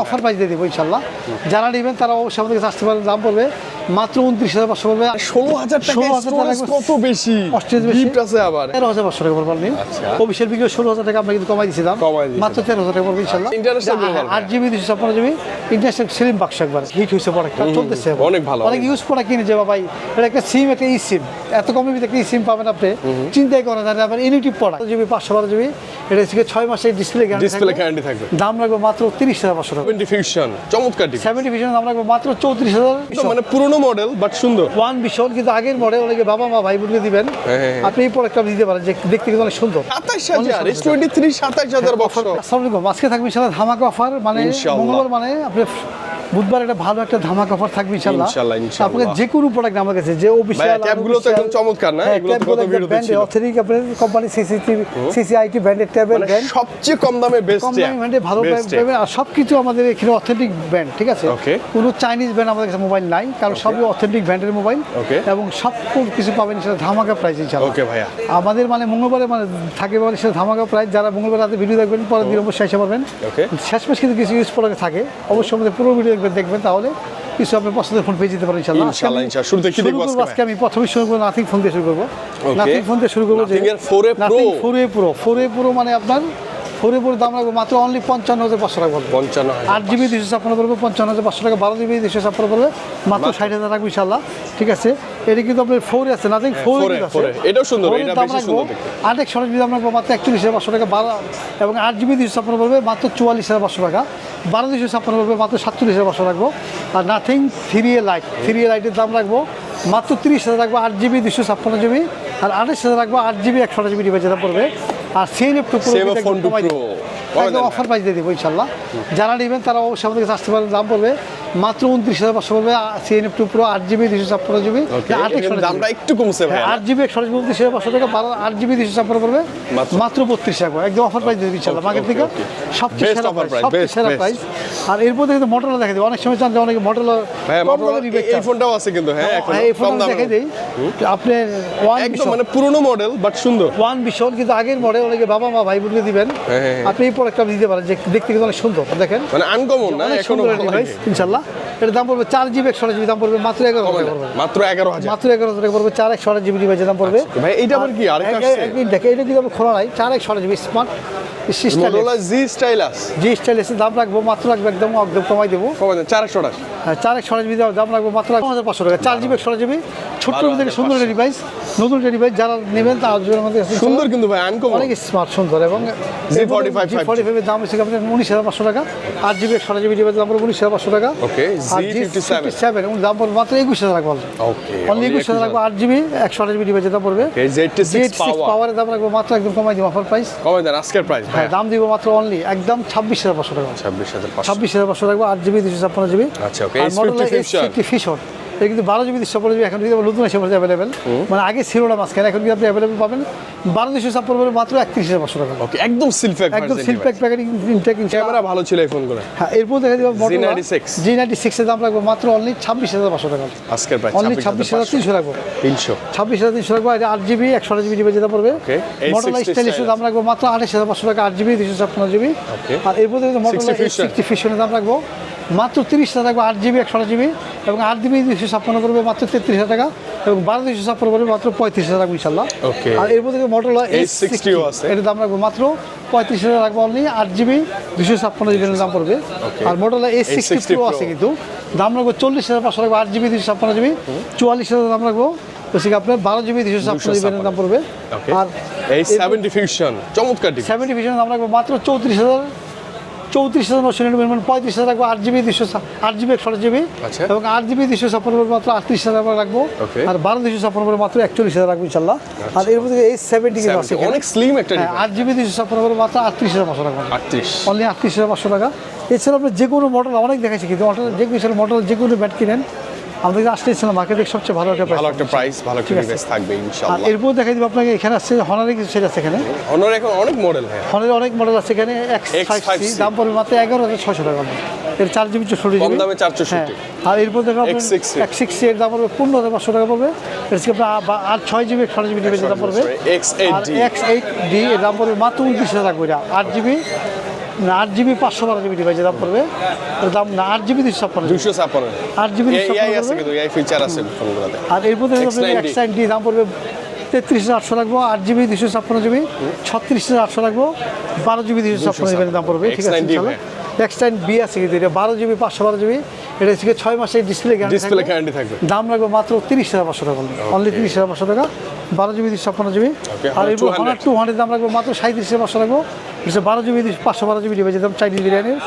Offer price দিয়ে দেবো ইনশাল্লাহ। যারা নেবেন তারা অবশ্যই আমাদের কাছে আসতে পারেন। দাম পড়বে মাত্র 29,500 পড়বে। 16,000 টাকা স্টোরেজ কত বেশি অস্ট্রেজ বেশি গিফট আছে আবার 13,500 টাকা পড়বে। আপনি অফিসিয়াল বিক্রি 16,000 টাকা আমরা কিন্তু কমাই দিয়েছি দাম, মাত্র 13,000 টাকা পড়বে ইনশাল্লাহ। International 8GB 256GB international selling বাক্স একবার হিট হয়েছে প্রোডাক্টটা, চলতেছে অনেক ভালো। অনেক ইউজ প্রোডাক্ট কিনে যাবে ভাই, এটা একটা সিম, একটা ই সিম, এত কমের ভিতরে একটা ই সিম পাবেন আপনি, চিন্তাই করা যায় না। আবার ইউনিটিভ প্রোডাক্ট GB 512GB, এটা হচ্ছে 6 মাসের ডিসপ্লে গ্যারান্টি থাকবে। দাম রাখবো মাত্র 30,500 টাকা। 70 ফিউশন চমৎকার 70 ফিউশন দাম রাখবো মাত্র 34,000। মানে পুরনো মডেল বাট সুন্দর ওয়ান বিশন কিন্তু আগের মডেল, অনেকে বাবা মা ভাই বোনকে দিবেন, আপনি এই প্রোডাক্টটা দিতে পারেন, যে দেখতে কিন্তু অনেক সুন্দর। 27,000 S23 27,000 বক্স। আসসালামু আলাইকুম, আজকে থাকবে ইনশাআল্লাহ ধামাকা অফার, মানে মঙ্গলবার মানে আপনি বুধবার একটা ভালো একটা ধামাকা অফার থাকবে ইনশাআল্লাহ। আপনাকে যে কোনো প্রোডাক্ট আমার কাছে, যে অফিশিয়াল ট্যাবগুলো তো একদম চমৎকার না, এগুলো তো কত ভিডিওতে ছিল। অথেন্টিক আপনার কোম্পানি সিসিআইটি ব্র্যান্ডের ট্যাবের ব্র্যান্ড, সবচেয়ে কম দামে বেস্ট, কম দামে ব্র্যান্ডে ভালো পাবেন। আর সবকিছু আমাদের এখানে অথেন্টিক ব্র্যান্ড, ঠিক আছে? কোনো চাইনিজ ব্র্যান্ড আমাদের কাছে মোবাইল নাই, কারণ সবই অথেন্টিক ব্র্যান্ডের মোবাইল, এবং সব কিছু পাবেন সেটা ধামাকা প্রাইস ইনশাআল্লাহ। ওকে ভাইয়া, আমাদের মানে মঙ্গলবারে মানে থাকে মানে সেটা ধামাকা প্রাইস। যারা মঙ্গলবার রাতে ভিডিও দেখবেন, পরের দিন অবশ্যই এসে পারবেন। শেষ মাস কিন্তু কিছু ইউজ প্রোডাক্ট থাকে, অবশ্যই আমাদের পুরো ভিডিও দেখবেন, তাহলে কিছু আপনি পছন্দের ফোন পেয়ে যেতে পারেন ইনশাআল্লাহ। শুরুতে কি দেখব আজকে? আমি প্রথমে শুরু করব নাথিং ফোন দিয়ে শুরু করব। নাথিং ফোন দিয়ে শুরু করব, যে নাথিং 4A Pro মানে আপনার 4A Pro দাম রাখবো মাত্র অনলি 55,500 টাকা পড়বে। 8GB 256 পড়বে 55,500 টাকা, 12GB 256 পড়বে মাত্র 60,000 টাকা ইনশাআল্লাহ, ঠিক আছে? এটা কিন্তু আপনার 4 আছে, নাথিং 4 আছে, এটাও সুন্দর, এটা বেশি সুন্দর দেখতে। 8 সরজমি দাম রাখবো মাত্র 41,500 টাকা, 12 এবং 8GB 256 পড়বে মাত্র 44,500 টাকা, 12/256 পড়বে মাত্র 47,500 রাখবো। আর নাথিং 3A লাইটের দাম রাখবো মাত্র 30,000 রাখবো, 8GB 256GB, আর 28,000 রাখবো 8GB 128GB ডিভাইস যেটা পড়বে। আর CNF2 একদম অফার প্রাইস দিয়ে দেবো ইনশাল্লাহ। যারা নেবেন তারা অবশ্যই আমাদের কাছে আসতে পারেন। দাম পড়বে মাত্র 29,500 পড়বে। CNF2 Pro 8GB 256GB, দামটা একটু কমছে ভাই, 8GB 128GB 29,500 টাকা, 8GB 256 পড়বে মাত্র 32 টাকা, একদম অফার প্রাইস দিয়ে ইনশাল্লাহ। মার্কেট থেকে সবচেয়ে সেরা প্রাইস। আর এরপর কিন্তু মডেলটা দেখে দিই, অনেক সময় জানতে অনেকে মডেল, এই ফোনটাও আছে কিন্তু, হ্যাঁ এখন এই ফোনটা দেখে দিই আপনার একদম মানে পুরনো মডেল বাট সুন্দর। ওয়ান বিশন কিন্তু আগের মডেল, অনেকে বাবা মা ভাই বোনকে দিবেন, আপনি এই প্রোডাক্টটা দিতে পারেন, যে দেখতে কিন্তু অনেক সুন্দর, দেখেন মানে আনকমন না এখনো ইনশাআল্লাহ। এটা দাম পড়বে 4GB 128GB, দাম পড়বে মাত্র 11,000 টাকা পড়বে, মাত্র 11,000 টাকা পড়বে। 4 128GB ডিভাইসের দাম পড়বে ভাই। এইটা আবার কি আরেকটা আছে দেখেন, এটা কিন্তু খোলা নাই, 4 128GB smart Motorola G Stylus দাম রাখবো মাত্র একদম কমাই দেবো, 400 টাকা। 4 128GB দাম রাখবো মাত্র 5,500 টাকা, 4GB 128GB ছোট্ট থেকে সুন্দর ডিভাইস, নতুন ডিভাইস যারা নেবেন তাদের মধ্যে সুন্দর কিন্তু ভাই, আনকমন অনেক স্মার্ট সুন্দর। এবং G45 এর দাম হচ্ছে আপনার 19,500 টাকা, 8GB 128GB ডিভাইস দাম পড়বে 19,500 টাকা। ওকে, G57 এবং দাম পড়বে মাত্র 21,000 টাকা বলতে। ওকে, অনলি 21,000 টাকা 8GB 128GB ডিভাইসের দাম পড়বে। Z86 পাওয়ারের দাম রাখবো মাত্র একদম কমাই দিব, অফার প্রাইস কমাই দেন আজকের প্রাইস। হ্যাঁ, দাম দিব মাত্র অনলি একদম 26,500 টাকা, 26,500 রাখবো, 8GB 256GB। আচ্ছা, ওকে, S50 ফিশন এটা কিন্তু 12GB 256GB এখন কিন্তু নতুন এসে পড়েছে অ্যাভেলেবেল, মানে আগে ছিল না মাঝখানে, এখন কিন্তু আপনি অ্যাভেলেবেল পাবেন 12/256 মাত্র 31,500 টাকা। ওকে, একদম সিলপ্যাক প্যাকেটিং ইনটেক, ক্যামেরা ভালো ছিল এই ফোনগুলো। হ্যাঁ, এরপর দেখা দিব G96 এর দাম রাখবো মাত্র অনলি 26,500 টাকা, আজকের প্রাইস অনলি 26,300 রাখবো, 26,300 রাখবো। 8GB 128GB ডিভাইস যেটা পড়বে। Motorola Stylus দাম রাখবো মাত্র 28,500 টাকা, 8GB 256GB। আর এরপর দেখো Motorola S60 ফিশনের দাম রাখবো মাত্র 30,000 রাখবো, 8GB 128GB, এবং 8GB 256 পড়বে মাত্র 33,000 টাকা, এবং 12/256 পড়বে মাত্র 35,000 রাখবো ইনশাআল্লাহ। আর এরপর থেকে Motorola S60 এর দাম রাখবো মাত্র 35,000 রাখবো অনলি, 8GB 256GB দাম পড়বে। আর Motorola S60 Pro আছে কিন্তু দাম রাখবো 40,500 রাখবো, 8GB 256GB, 44,000 দাম রাখবো, আপনার 12GB 256GB দাম পড়বে। আর এই 70 ফিউশন চমৎকার 70 ফিউশনের দাম রাখবো মাত্র 34,999, মানে 35,000 রাখবো, 8GB 128GB, এবং 8GB 256 মাত্র 38,000 রাখবো, আর 12/256 মাত্র 41,000 রাখবো ইনশাআল্লাহ। আর এর মধ্যে S70 আছে অনেক স্লিম একটা, 8GB 256 মাত্র 38,500 রাখবো, 38 অনলি 38,500 টাকা। এছাড়া আপনি যে কোনো মডেল অনেক দেখাচ্ছি, কিন্তু মডেল যে কোনো ব্যাট কিনেন আমাদের আসলে ছিল মার্কেটে সবচেয়ে ভালো একটা প্রাইস, ভালো একটা ডিভাইস থাকবে ইনশাআল্লাহ। আর এরপর দেখাই দিব আপনাকে, এখানে আছে হনারের কিছু সেট আছে, এখানে হনার এখন অনেক মডেল, হ্যাঁ হনারের অনেক মডেল আছে এখানে। X5C দাম পড়বে মাত্র 11,600 টাকা, এর 4GB 64GB, কম দামে 464। আর এরপর দেখো X6C এর দাম পড়বে 15,500 টাকা পড়বে, এর থেকে আপনার আর 6GB 128GB ডিভাইসের দাম পড়বে। X8D এর দাম পড়বে মাত্র 29,000 টাকা করে, 8GB 8GB 512GB ডিভাইসের দাম পড়বে, এর দাম না 8GB 256 256 8GB এআই আছে কিন্তু এআই ফিচার আছে ফোনগুলোতে। আর এর মধ্যে X9D দাম পড়বে 33,800 রাখবো, 8GB 256GB 36,800 রাখবো, 12GB 256GB দাম পড়বে, ঠিক আছে X9D X9B আছে কিন্তু এটা 12GB 512GB, এটা হচ্ছে 6 মাসের ডিসপ্লে গ্যারান্টি থাকবে। দাম রাখবো মাত্র 30,500 টাকা, অনলি 30,500 টাকা, 12GB 256GB। আর এরপর Honor 200 দাম রাখবো মাত্র 37,500 রাখবো, এটা 12GB 512GB ডিভাইসের দাম চাইনিজ বিরিয়ানির।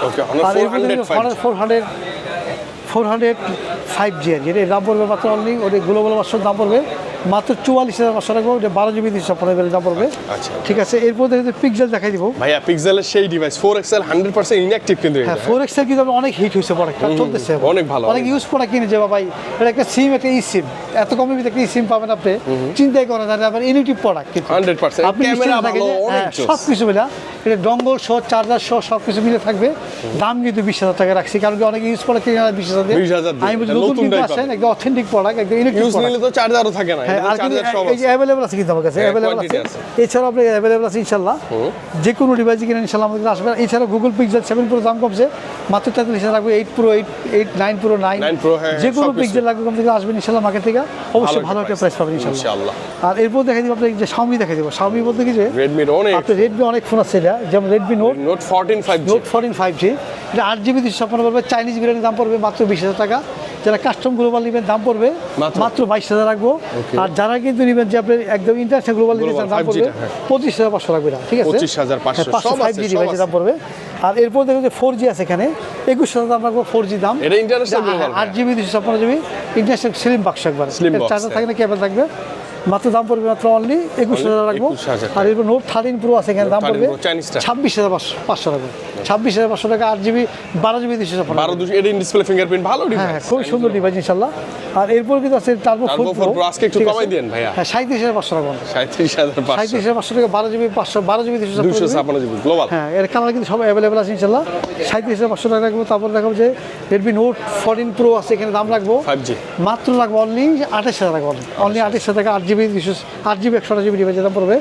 আর এরপর Honor 400 5G যেটা দাম পড়বে মাত্র অনলি, ওটা গ্লোবাল ভার্সন দাম পড়বে মাত্র 44,500 রাখবো, ওটা 12GB 256GB দাম পড়বে। আচ্ছা, ঠিক আছে। এরপর দেখে পিক্সেল দেখাই দিব ভাইয়া। পিক্সেলের সেই ডিভাইস 4XL 100% ইনঅ্যাক্টিভ কিন্তু এটা। হ্যাঁ 4XL কিন্তু অনেক হিট হয়েছে, প্রোডাক্টটা চলতেছে অনেক ভালো, অনেক ইউজ প্রোডাক্ট কিনে যাবা ভাই, এটা একটা সিম, একটা ই সিম, এত কমের ভিতরে একটা ই সিম পাবেন আপনি, চিন্তাই করা যায় না। আবার ইউনিটিভ প্রোডাক্ট কিন্তু 100% আপনি ক্যামেরা ভালো, অনেক জোস। সব কিছু মিলা, এটা ডঙ্গল সহ চার্জার সহ সব কিছু মিলে থাকবে। দাম কিন্তু 20,000 টাকা রাখছি, কারণ কি অনেকে ইউজ প্রোডাক্ট কিনে 20,000 দিয়ে। 20,000 দিয়ে আমি বলি নতুন কিন্তু আসেন একদম অথেন্টিক প্রোডাক্ট, একদম ইউনিটিভ ইউজ প্রোডাক্ট। নিলে তো চার্জারও থাকে না, হ্যাঁ, আর চার্জার সব এই যে অ্যাভেলেবল আছে কিন্তু আমার কাছে, অ্যাভেলেবল আছে। এছাড়াও আপনি অ্যাভেলেবল আছে ইনশাল্লাহ, যে কোনো ডিভাইস কিনে ইনশাল্লাহ আমাদের কাছে আসবে। এছাড়াও গুগল পিক্সেল 7 প্রো দাম কমছে মাত্র 43,000 রাখবে, 8 প্রো 8 9 প্রো 9 প্রো, হ্যাঁ, যে কোনো সবকিছু। পিক্সেল লাগবে কম থেকে আসবেন ইনশাল্লাহ মার্কেট থেকে, অবশ্যই ভালো একটা প্রাইস পাবেন ইনশাল্লাহ। আর এরপর দেখাই দিব আপনাকে যে Xiaomi দেখাই দিব। Xiaomi বলতে কি যে রেডমি আপনি রেডমি অনেক ফোন আছে, এটা যেমন Redmi note 14 5G, note 14 5G, এটা 8GB 256 পড়বে, চাইনিজ বিরিয়ানির দাম পড়বে মাত্র 20,000 টাকা। যারা কাস্টম গ্লোবাল নেবেন দাম পড়বে মাত্র 22,000 রাখবো। আর যারা কিন্তু নেবেন যে আপনি একদম ইন্টারন্যাশনাল গ্লোবাল নিতে চান দাম পড়বে 25,500 রাখবে, ঠিক আছে 25,500 সব আছে, 5G ডিভাইসের দাম পড়বে। আর এরপর দেখো যে 4G আছে এখানে, 21,000 দাম রাখবো 4G দাম, এটা international global 8GB 256GB international slim বাক্স একবার, চার্জার থাকে না, কেবল থাকবে, মাত্র দাম পড়বে মাত্র অনলি 21,000 রাখবো। 21,000 আর এরপর নোট 13 প্রো আছে এখানে, দাম পড়বে 26,500 রাখবো, 26,500 টাকা, 8GB 12GB 256। 12 এর ডিসপ্লে ফিঙ্গারপ্রিন্ট ভালো হ্যাঁ ডিভাইস, খুব সুন্দর ডিভাইস ইনশাআল্লাহ। আর এরপর কিন্তু আছে টার্বো 4 Pro, আজকে একটু কমাই দেন ভাইয়া। হ্যাঁ 37,500 টাকা, 37,500 37,500 টাকা, 12GB 256 গ্লোবাল। হ্যাঁ এর কালার কিন্তু সব অ্যাভেলেবল আছে ইনশাআল্লাহ। 37,500 টাকা রাখবো। তারপর দেখাবো যে রেডমি নোট 14 প্রো আছে এখানে, দাম রাখবো 5G মাত্র রাখবো অনলি 28,000 টাকা, অনলি 28,000 টাকা, 8GB 128GB ডিভাইসের দাম পড়বে।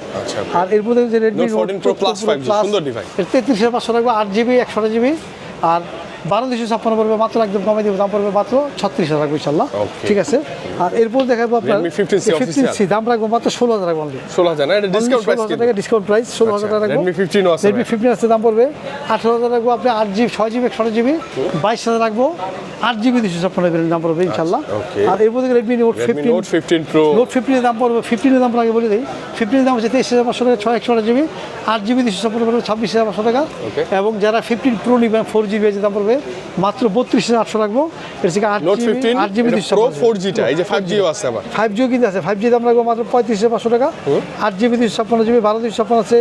আর এরপর দেখো যে Redmi note 14 pro plus 5G সুন্দর ডিভাইস, 33,500 রাখবো, 8GB 128GB। আর 12,256 পড়বে মাত্র, একদম কমে দিব, দাম পড়বে মাত্র 36,000 রাখবো ইনশাআল্লাহ, ঠিক আছে। আর এরপর দেখাবো আপনার Redmi 15C দাম রাখবো মাত্র 16,000 রাখবো অনলি, 16,000 না, এটা ডিসকাউন্ট প্রাইস কি? টাকা ডিসকাউন্ট প্রাইস 16,000 টাকা রাখবো। Redmi 15 ও আছে, Redmi 15 আছে, দাম পড়বে 18,000 রাখবো। আপনি 8GB 6GB 128GB 22,000 রাখবো, 8GB 256 দাম পড়বে ইনশাআল্lah। আর এরপর থেকে Redmi Note 15 Pro, Note 15 এর দাম পড়বে, 15 এর দাম আগে বলে দেই, 15 এর দাম হচ্ছে 23,500 টাকা, 6/128GB, 8GB 256 পড়বে 26,500 টাকা। এবং যারা 15 Pro নেবেন 4GB এর দাম পড়বে মাত্র 32,800 রাখবো। এর থেকে Note 15 8GB Pro 4G টা, এই যে 5G ও আছে আবার, 5G কিন্তু আছে, 5G দাম রাখবো মাত্র 35,500 টাকা, 8GB 256GB, 12,256 আছে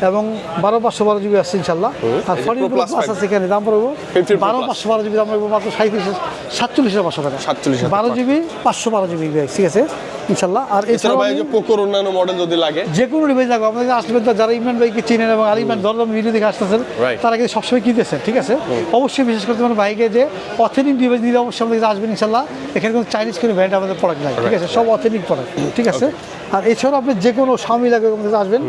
এবং 12,512GB আছে ইনশাআল্লাহ। আর 14 Pro Plus আছে এখানে, দাম পড়বো 12,512GB, দাম রাখবো মাত্র 47,500 টাকা, 12GB 512GB, ঠিক আছে ইনশাআল্লাহ। আর এছাড়াও ভাই যে পোকোর অন্যান্য মডেল যদি লাগে, যে কোনো ডিভাইস লাগবে আপনাদের আসবেন, তো যারা ইমরান ভাইকে চিনেন এবং আলিমান দরদাম ভিডিও দেখে আসতেছেন তারা কিন্তু সবসময় কিনতেছেন, ঠিক আছে। অবশ্যই বিশেষ করে তোমার ভাইকে যে অথেন্টিক ডিভাইস নিলে অবশ্যই আমাদের আসবেন ইনশাআল্লাহ। এখানে কোনো চাইনিজ কোনো ব্র্যান্ড আমাদের প্রোডাক্ট নাই, ঠিক আছে, সব অথেন্টিক প্রোডাক্ট, ঠিক আছে। আর এছাড়াও আপনি যে কোনো Xiaomi লাগবে আমাদের আসবেন,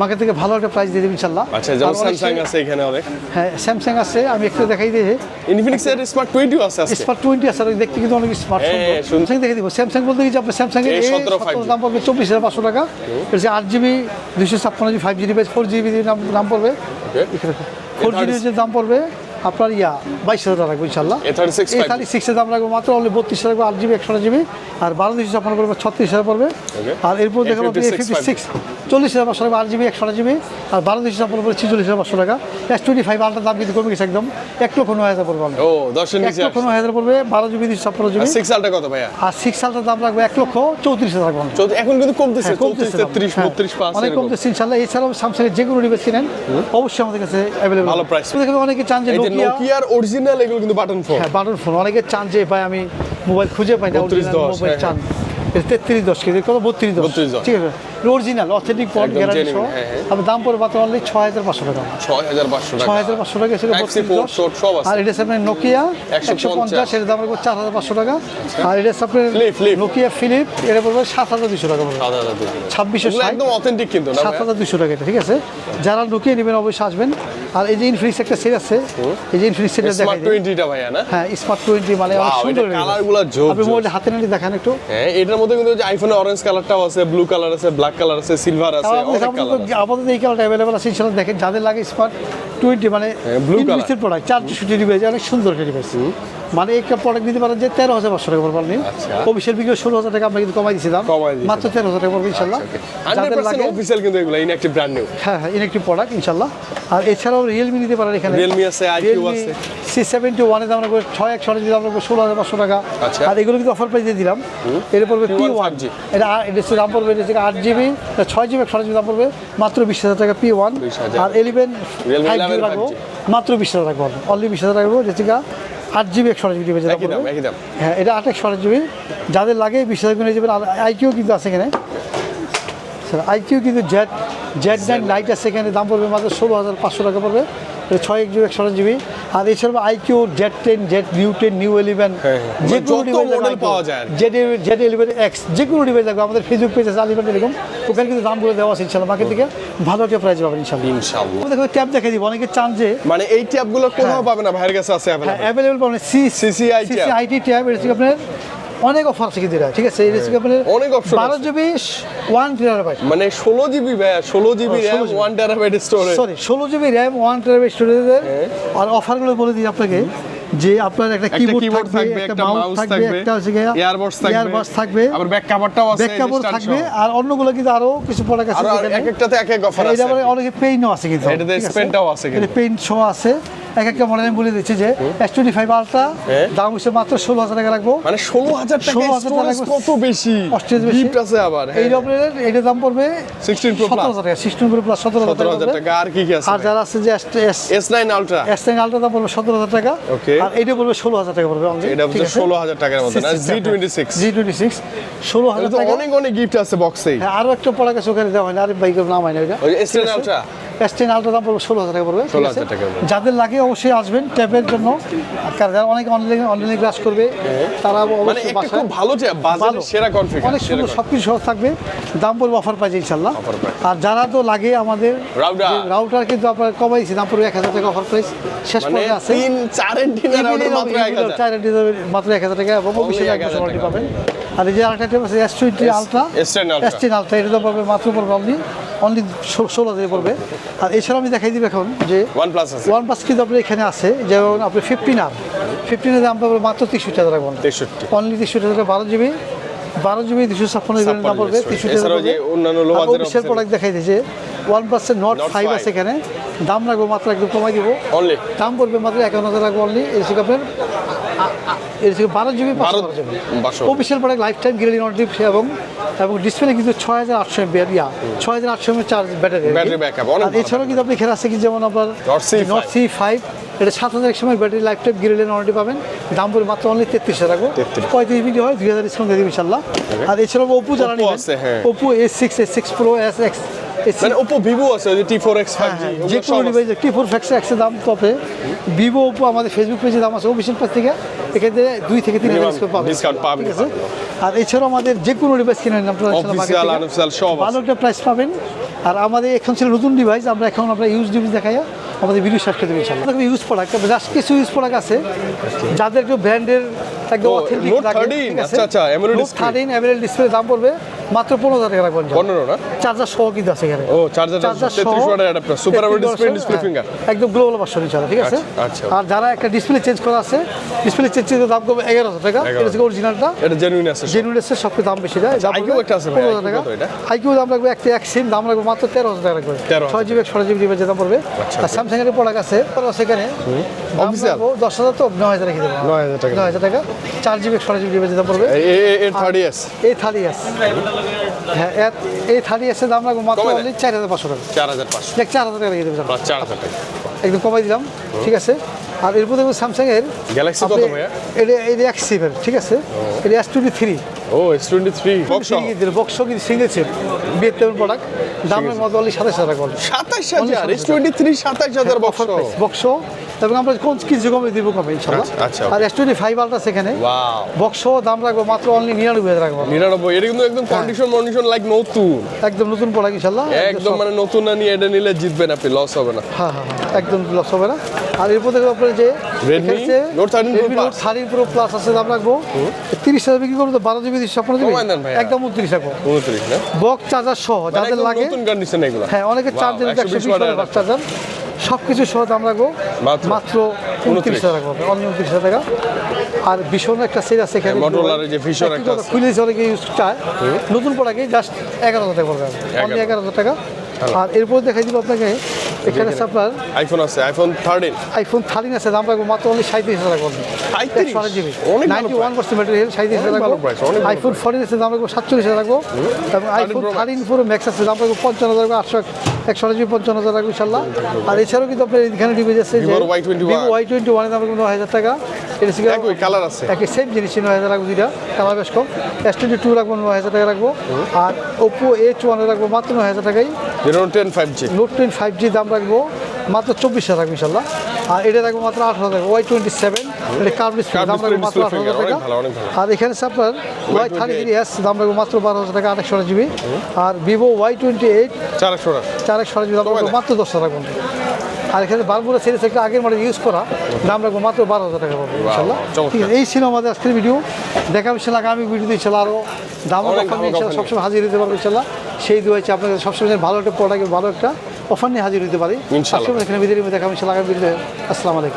মার্কেট থেকে ভালো একটা প্রাইস দিয়ে দেবেন ইনশাআল্লাহ। আচ্ছা, যেমন স্যামসাং আছে এখানে অনেক, হ্যাঁ স্যামসাং আছে, আমি একটু দেখাই দিই। ইনফিনিক্স এর স্মার্ট 20 আছে আজকে, স্মার্ট 20 আছে, দেখতে কিন্তু অনেক স্মার্ট, স্যামসাং দেখে দিব। স্যামসাং বলতে কি যে আপনি স্যামসাং এর A17 দাম পড়বে 24,500 টাকা, এর যে 8GB 256GB 5G device 4GB দাম পড়বে, 4GB এর দাম পড়বে আপনার 22,000 টাকা রাখবো ইনশাআল্লাহ। A36 এর দাম রাখবো মাত্র অনলি 32,000 রাখবো, 8GB 128GB। আর 12,256 পড়বে 36,000 পড়বে। আর এরপর দেখাবো A56 40,500 টাকা, 8GB 128GB। আর 12,256 পড়বে 46,500 টাকা। S25 আলট্রা দাম কিন্তু কমে গেছে একদম, 1,09,000 পড়বে, ও 10 নিচে 1,09,000 পড়বে, 12GB 256GB। 6 আলটা কত ভাইয়া? আর 6 আলট্রা দাম রাখবো 1,34,000 রাখবো। এখন কিন্তু কমতেছে, 34 দাম। 33 32 5 অনেক কমতেছে ইনশাআল্লাহ। এছাড়াও স্যামসাং এর যে কোনো ডিভাইস কিনেন অবশ্যই আমাদের কাছে অ্যাভেলেবল, ভালো প্রাইস। দেখেন অনেকে চান যে নোকিয়ার অরিজিনাল, এগুলো কিন্তু বাটন ফোন, হ্যাঁ বাটন ফোন, অনেকে চান যে ভাই আমি মোবাইল খুঁজে পাই না, 3210 মোবাইল চান 3310 কেজি কত 3210, ঠিক আছে, অরিজিনাল অথেন্টিক ফোন গ্যারান্টি সহ। আমি দাম পড়বে মাত্র অনলি 6,500 টাকা, 6,500 টাকা, 6,500 টাকা ছিল 3210 সব আছে। আর এটা আপনার নোকিয়া 150 এর দাম রাখবো 4,500 টাকা। আর এটা আপনার নোকিয়া ফিলিপ এটা পড়বে 7,200 টাকা পড়বে, 7,200, 2660 একদম অথেন্টিক কিন্তু না 7,200 টাকা এটা, ঠিক আছে। যারা নোকিয়া নেবেন অবশ্যই আসবেন। আর এই যে ইনফিনিক্স একটা সেট আছে, এই যে ইনফিনিক্স সেটটা স্মার্ট দেখাই 20টা ভাইয়া না? হ্যাঁ স্মার্ট 20 মানে অনেক Wow, সুন্দর এটা কালারগুলো জোস আপনি মোবাইলটা হাতে নিয়ে দেখেন একটু। হ্যাঁ, এটার মধ্যে কিন্তু যে আইফোনে অরেঞ্জ কালারটাও আছে, ব্লু কালার আছে, ব্ল্যাক কালার আছে, সিলভার আছে, অনেক কালার আছে। আপাতত এই কালারটা অ্যাভেলেবল আছে ইনশাআল্লাহ। দেখেন যাদের লাগে স্মার্ট 20 মানে blue color। ইনফিনিক্সের প্রোডাক্ট 460 ডিভাইস, অনেক সুন্দর একটা ডিভাইস। মানে একটা প্রোডাক্ট নিতে পারেন যে 13,500 টাকা পড়বে। আপনি আচ্ছা। অফিসিয়াল বিক্রি 16,000 টাকা আমরা কিন্তু কমাই দিয়েছি দাম, কমাই দিয়েছেন। মাত্র 13,000 টাকা পড়বে ইনশাআল্লাহ। যাদের 100% লাগে অফিশিয়াল কিন্তু এগুলো ইনঅ্যাকটিভ ব্র্যান্ড নিউ। হ্যাঁ হ্যাঁ ইনএক্টিভ প্রোডাক্ট ইনশাআল্লাহ। আর এছাড়াও রিয়েলমি নিতে পারেন এখানে, Realme আছে, IQ আছে। C71 এর দাম রাখবো 6 যদি দাম রাখবো 16,500 টাকা। আচ্ছা। আর এগুলো কিন্তু অফার প্রাইসে দিলাম। এর পড়বে P1 P1, 5G এটা দাম পড়বে 8GB 6GB 128GB দাম পড়বে মাত্র 20,000 টাকা P1। 20,000 আর 11 Realme 5G 11 রাখবো 5G মাত্র 20,000 রাখবো, অনলি 20,000 রাখবো, যেটা 8GB 128GB দাম একই দাম, পড়বে। একই দাম। হ্যাঁ এটা 8 128GB, যাদের লাগে 20,000 করে যাবেন। আর আইকিউ কিন্তু আছে এখানে, আইকিউ কিন্তু Z9 লাইট আছে এখানে, দাম পড়বে মাত্র 16,500 টাকা পড়বে, 6GB 128GB। আর এছাড়া আইকিউ Z10 Z10 নিউ 11 যে কোনো যত মডেল পাওয়া যায়। Z11X যে কোনো ডিভাইস লাগবে আমাদের ফেসবুক পেজে আছে আলিবান টেলিকম, ওখানে কিন্তু দামগুলো দেওয়া আছে ইনশাআল্লাহ। মার্কেট থেকে ভালো একটা প্রাইস পাবেন ইনশাআল্লাহ। ইনশাআল্লাহ। দেখো ট্যাব দেখাই দিব, অনেকে চান যে মানে এই ট্যাবগুলো কোথাও পাবে না, ভাইয়ের কাছে আছে হ্যাঁ अवेलेबल। অ্যাভেলেবল পাবেন। CCI tab. CCIT ট্যাব এটা হচ্ছে আপনার অনেক অফার আছে কিন্তু এটা, ঠিক আছে। এটা হচ্ছে আপনার অনেক option আছে। 12GB 1 TB, মানে 16GB ভাইয়া, 16GB RAM 1 TB storage. Sorry 16GB RAM 1 TB স্টোরেজের। আর অফারগুলো বলে দিই আপনাকে, যে আপনার একটা কিবোর্ড থাকবে, একটা মাউস থাকবে, একটা হচ্ছে ইয়ারবাডস থাকবে, আবার ব্যাক কভারটাও আছে, ব্যাক কভার থাকবে। আর অন্যগুলো কিন্তু আরো কিছু প্রোডাক্ট আছে আর এক একটাতে এক এক অফার এটা আছে। আবার অনেকে পেইনও আছে কিন্তু, এটাতে ঠিক আছে? পেনটাও আছে কিন্তু। এটা পেইন সহ আছে। এক একটা মডেল আমি বলে দিচ্ছি যে S25 আলট্রা দাম হচ্ছে মাত্র 16,000 টাকা রাখবো। মানে 16,000 টাকা 16,000 টাকা স্টোরেজ, কত বেশি অস্ট্রেজ বেশি গিফট আছে আবার। এই রকমের এটা দাম পড়বে 16 Pro Plus 17,000 টাকা, 16 Pro Plus 17,000 টাকা 17,000 টাকা। আর কি কি আছে? আর যারা আছে যে S9 Ultra, S9 আলট্রা দাম পড়বে 17,000 টাকা। Okay. আর এটা পড়বে 16,000 টাকা পড়বে only, এটা হচ্ছে ঠিক আছে? 16,000 টাকার মতো না? Z26 Z26 16,000 এটা তো টাকা। অনেক অনেক গিফট আছে বক্সেই। হ্যাঁ, আরো একটা প্রোডাক্ট আছে ওখানে দেওয়া হয় না, আরে বাইকের নাম হয় না ওইটা। ওই S10 Ultra S10 আলট্রা দাম পড়বে 16,000 টাকা পড়বে, ঠিক 16,000 আছে? টাকা পড়বে। যাদের লাগে অবশ্যই আসবেন ট্যাবের জন্য। আর যারা অনেক অনলাইনে ক্লাস করবে তারা মানে অবশ্যই একটা বাসায় খুব ভালো ট্যাব, বাজারের সেরা কনফিগার, অনেক সুন্দর সবকিছু সহ থাকবে, দাম পড়বে অফার প্রাইস ইনশাল্লাহ। Offer price। আর যারা তো লাগে আমাদের রাউটার কিন্তু আপনার কমাইছি, দাম পড়বে 1,000 টাকা অফার প্রাইস, শেষ মানে পর্যায়ে আছে 3-4 এন্টিনা রাউটার মাত্র 1,000। 4 মাত্র 1,000 টাকা এবং অফিসিয়াল 1,000 ওয়ারেন্টি টাকা। পাবেন। আর এই যে আরেকটা ট্যাব আছে S20 ultra, S10 Ultra। S10 ultra এটা তো পড়বে মাত্র পড়বে অনলি 16,000 পড়বে। আর এছাড়াও আমি দেখাই দিব এখন যে OnePlus আছে OnePlus কিন্তু আপনার এখানে আছে, যেমন আপনি 15R এর দাম পাবেন মাত্র 63,000 টাকা, 63। অনলি 63,000 টাকা। 12GB 256 দাম পড়বে 63,000 এছাড়াও যে অন্যান্য লো বাজেটের অফিসিয়াল প্রোডাক্ট দেখাই দিয়েছে OnePlus এর Nord 5 আছে এখানে, দাম রাখবো মাত্র একদম কমাই দিব, অনলি দাম পড়বে মাত্র 51,000 টাকা অনলি। এর থেকে আপনার এর থেকে 12GB 512GB 512 official product life time guarantee নটিভ এবং ডিসপ্লে কিন্তু 6,800 mAh 6,800 চার্জ ব্যাটারি ব্যাকআপ অনেক আর এছাড়াও কিন্তু আপনি এখানে আছে কি যেমন আপনার Nord C5 এটা 7,000 সময় ব্যাটারি লাইফ টাইম গ্যারান্টি নটিভ পাবেন, দাম পড়বে মাত্র অনলি 33,000 টাকা। 35 মিনিট হয় 2,000 ডিসকাউন্ট দিয়ে দিই ইনশাআল্লাহ। আর এছাড়াও Oppo যারা Oppo নেবেন আছে, হ্যাঁ। Oppo A6 Pro S6 মানে Oppo Vivo আছে, ওই যে T4X 5G যে কোনো ডিভাইস T4 Flex X এর দাম তবে Vivo Oppo আমাদের ফেসবুক পেজে দাম আছে অফিসিয়াল পেজ থেকে, এখান থেকে 2 থেকে 3,000 ডিসকাউন্ট পাবেন, ডিসকাউন্ট পাবেন। ঠিক আছে? আর এছাড়াও আমাদের যে কোনো ডিভাইস কিনেন আপনারা অফিসিয়াল আনঅফিসিয়াল সব ভালো আছে। একটা প্রাইস পাবেন। আর আমাদের এখন ছিল নতুন ডিভাইস, আমরা এখন ইউজ ডিভাইস দেখাইয়া আমাদের ভিডিও শেষ করে দেবো ইনশাআল্লাহ। দেখো ইউজ প্রোডাক্ট, জাস্ট কিছু ইউজ প্রোডাক্ট আছে যাদের একটু ব্র্যান্ডের একদম অথেন্টিক Note লাগে, 13, ঠিক আছে? আচ্ছা, আচ্ছা, AMOLED Note display। 13 AMOLED display দাম পড়বে মাত্র 15,000 টাকা রাখবেন। 15 না? চার্জার সহ কিন্তু আছে এখানে। ও চার্জার 33 ওয়াটের adapter, super AMOLED display finger, একদম গ্লোবাল ভার্সন ইনশাআল্লাহ, ঠিক আছে? আচ্ছা। আর যারা একটা ডিসপ্লে চেঞ্জ করা আছে, ডিসপ্লে চেঞ্জ করে দাম কমবে 11,000 টাকা, এটা হচ্ছে অরিজিনালটা। এটা জেনুইন আছে সব। জেনুইন এর সবচেয়ে দাম বেশি দেয়। IQ একটা আছে ভাই, 15,000 টাকা। IQ কত এটা? IQ দাম রাখবে একটা এক সিম দাম রাখবে মাত্র 13,000 টাকা রাখবে। 13,000 6GB 128GB ডিভাইস দাম পড়বে। আচ্ছা, আর স্যামসাং এর প্রোডাক্ট আছে সেখানে Official? 10,000 তো 9,000 রেখে দেবো। 9,000 টাকা। 9,000 টাকা 4GB 128GB ডিভাইস দাম পড়বে। এর 30s এই 30s হ্যাঁ এই 30s এর দাম রাখবো মাত্র কমে অনলি 4,500 টাকা। 4,500 দেখ 4,000 টাকা রেখে দেবো 4,000 টাকা। একদম কমাই দিলাম, ঠিক আছে? আর এরপর দেখবো স্যামসাং এর Galaxy কত ভাইয়া? এটা X7, ঠিক আছে? এটা S23 ও S23 বক্স বক্স কিন্তু সিঙ্গেল সিম ভিয়েতনামের প্রোডাক্ট, দামের মতো অনলি 27,000 টাকা। 27,000 S23 27,000 বক্স। বক্স এবং আমরা কোন কিছু কমে দিব কমে ইনশাআল্লাহ। আচ্ছা, আর S25 আলট্রা সেখানে ওয়াও বক্স দাম রাখবো মাত্র অনলি 99 রাখবো। 99 এটা কিন্তু একদম কন্ডিশন লাইক নতুন, একদম নতুন প্রোডাক্ট ইনশাআল্লাহ। একদম মানে নতুন না নিয়ে এটা নিলে জিতবেন আপনি, লস হবে না। হ্যাঁ, একদম লস হবে না। আর এরপর দেখো আপনার যে Redmi Note 13 Pro Plus। 13 Pro Plus আছে দাম রাখবো 30,000 বিক্রি করবো তো 12 জিবি 256 জিবি কমায় দেন ভাই। একদম 29 রাখবো। 29 না বক্স চার্জার সহ মানে যাদের একদম লাগে, নতুন কন্ডিশন এগুলো। হ্যাঁ অনেকে Wow, চার্জার 120 120 ওয়াটের ওয়াট চার্জার সবকিছু সহ দাম রাখবো মাত্র মাত্র 29,000 রাখবো, অনলি 29,000 টাকা। আর ভীষণ একটা সেল আছে এখানে, Motorola যে Vision একটা আছে। খুলে অনেকে ইউজ চায়, নতুন প্রোডাক্টে জাস্ট 11,000 টাকা পড়বে, অনলি 11,000 টাকা। আর এরপর দেখাই দিব আপনাকে এখানে আছে আপনার আইফোন আছে, আইফোন 13 আইফোন 13 আছে দাম রাখবো মাত্র অনলি 37,000 টাকা পড়বে। 37 জিবি অনেক ভালো 91% ম্যাটেরিয়াল 37,000 অনেক রাখবো। ভালো price, অনেক ভালো আইফোন 14 আছে দাম রাখবো 47,000 রাখবো। এবং আইফোন 13 Pro Max আছে দাম রাখবো 55,000 রাখবো, 128 জিবি 55,000 রাখবো ইনশাআল্লাহ। আর এছাড়াও কিন্তু আপনার এখানে ডিভাইস আছে যে Vivo Y21 Vivo Y21 এর দাম রাখবো 9,000 টাকা। এটা ছিল একই কালার আছে, একই সেম জিনিস 9,000 রাখবো, দুইটা কালার বেশ কম। S22 রাখবো 9,000 টাকা রাখবো। আর Oppo H1 রাখবো মাত্র 9,000 টাকাই। Note 10 5G Note 10 5G দাম রাখবো মাত্র 24,000 রাখবো ইনশাআল্লাহ। আর এটা রাখবো মাত্র 18,000 টাকা। Y27 এটা কার্ভ ডিসপ্লে দাম রাখবো মাত্র 18,000 টাকা। অনেক ভালো, অনেক ভালো। আর এখানে আছে আপনার Y33s দাম রাখবো মাত্র 12,000 টাকা, 28 জিবি। আর Vivo Y28 428 জিবি দাম রাখবো মাত্র 10,000 রাখবো। আর এখানে বারমুডা সিরিজ একটা আগের মডেল ইউজ করা দাম রাখবো মাত্র 12,000 টাকা পাবো ইনশাআল্লাহ। চমৎকার। ঠিক আছে, এই ছিল আমাদের আজকের ভিডিও। দেখা হচ্ছে আগামী ভিডিওতে ইনশাআল্লাহ আরও দাম অনেক অফার নিয়ে দাম ইনশাআল্লাহ সবসময় হাজির হতে পারবো ইনশাআল্লাহ। সেই দু হচ্ছে আপনাদের সবসময় ভালো একটা প্রোডাক্ট, ভালো একটা অফার নিয়ে হাজির হতে পারি ইনশাআল্লাহ। এখানে ভিডিও দেখা ইনশাআল্লাহ আগামী ভিডিওতে। আসসালামু আলাইকুম।